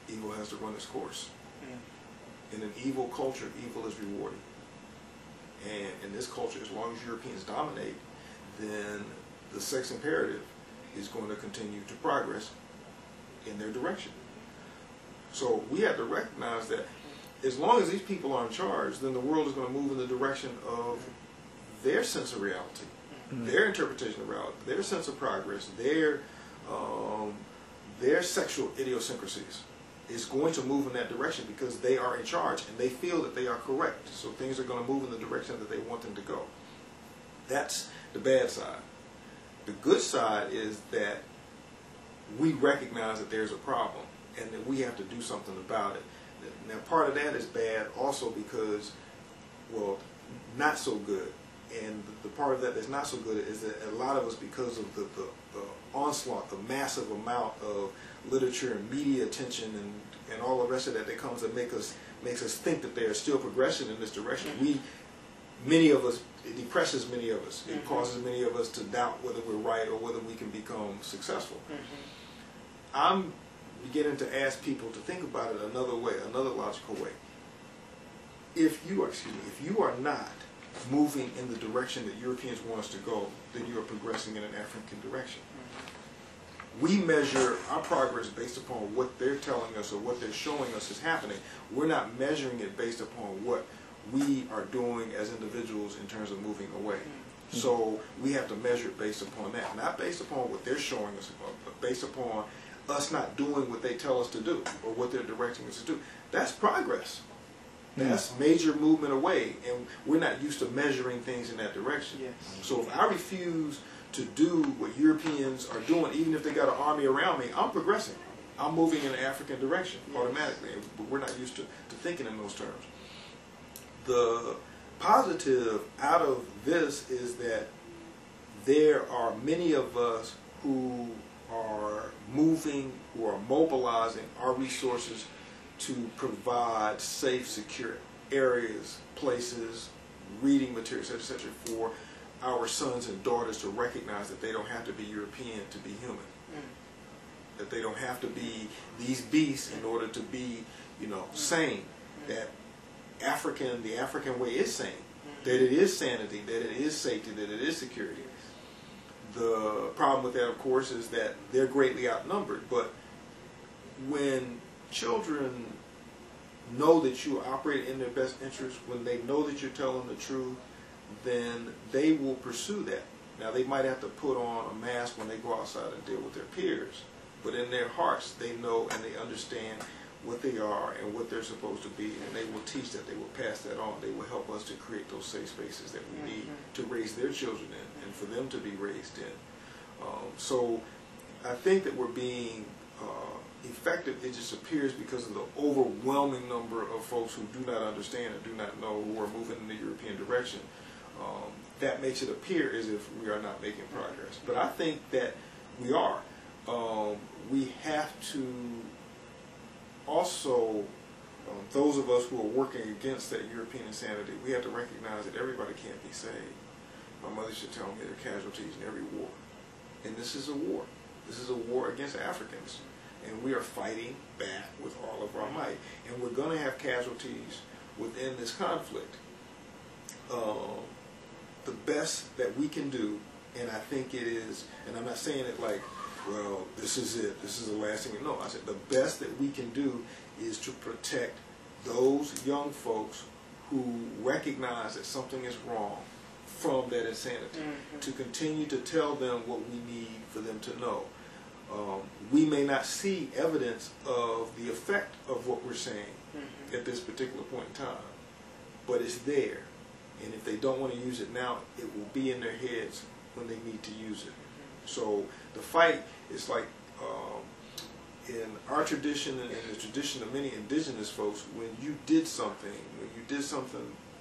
evil has to run its course. In an evil culture, evil is rewarded. And in this culture, as long as Europeans dominate, then the sex imperative is going to continue to progress in their direction. So we have to recognize that as long as these people are in charge, then the world is going to move in the direction of their sense of reality, their interpretation of reality, their sense of progress, their sexual idiosyncrasies is going to move in that direction because they are in charge and they feel that they are correct. So things are going to move in the direction that they want them to go. That's the bad side. The good side is that we recognize that there's a problem and that we have to do something about it. Now, part of that is bad also because, well, not so good. And the part of that that's not so good is that a lot of us, because of the onslaught, the massive amount of literature and media attention and all the rest of that comes that makes us think that there's still progression in this direction. Many of us, it depresses many of us. It causes many of us to doubt whether we're right or whether we can become successful. I'm beginning to ask people to think about it another way, another logical way. If you are not moving in the direction that Europeans want us to go, then you are progressing in an African direction. We measure our progress based upon what they're telling us or what they're showing us is happening. We're not measuring it based upon what we are doing as individuals in terms of moving away. So we have to measure it based upon that, not based upon what they're showing us, but based upon us not doing what they tell us to do or what they're directing us to do. That's progress. That's major movement away, and we're not used to measuring things in that direction. So if I refuse to do what Europeans are doing, even if they got an army around me, I'm progressing. I'm moving in an African direction automatically. But we're not used to thinking in those terms. The positive out of this is that there are many of us who are moving, who are mobilizing our resources to provide safe, secure areas, places, reading materials, etc., for our sons and daughters to recognize that they don't have to be European to be human. That they don't have to be these beasts in order to be, sane. That the African way is sane. That it is sanity, that it is safety, that it is security. The problem with that, of course, is that they're greatly outnumbered. But when children know that you operate in their best interest, when they know that you're telling the truth, then they will pursue that. Now, they might have to put on a mask when they go outside and deal with their peers, but in their hearts, they know and they understand what they are and what they're supposed to be, and they will teach that, they will pass that on. They will help us to create those safe spaces that we need to raise their children in and for them to be raised in. So I think that we're being effective. It just appears because of the overwhelming number of folks who do not understand and do not know, who are moving in the European direction. That makes it appear as if we are not making progress. But I think that we are. We have to also, those of us who are working against that European insanity, we have to recognize that everybody can't be saved. My mother should tell me there are casualties in every war. And this is a war. This is a war against Africans. And we are fighting back with all of our might. And we're going to have casualties within this conflict. The best that we can do, and I think it is, and I'm not saying it like, well, this is it, this is the last thing. No, I said the best that we can do is to protect those young folks who recognize that something is wrong from that insanity, to continue to tell them what we need for them to know. We may not see evidence of the effect of what we're saying at this particular point in time, but it's there. And if they don't want to use it now, it will be in their heads when they need to use it. So the fight is like, in our tradition and in the tradition of many indigenous folks, when you did something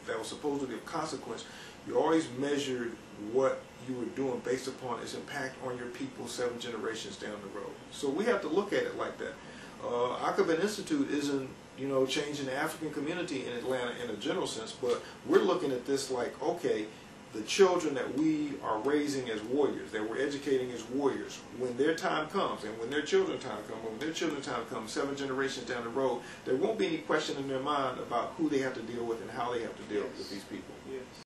that was supposedly of consequence, you always measured what you were doing based upon its impact on your people 7 generations down the road. So we have to look at it like that. Akoben Institute isn't, changing the African community in Atlanta in a general sense, but we're looking at this like, okay, the children that we are raising as warriors, that we're educating as warriors, when their time comes, and when their children's time comes, when their children's time comes, 7 generations down the road, there won't be any question in their mind about who they have to deal with and how they have to deal with these people. Yes.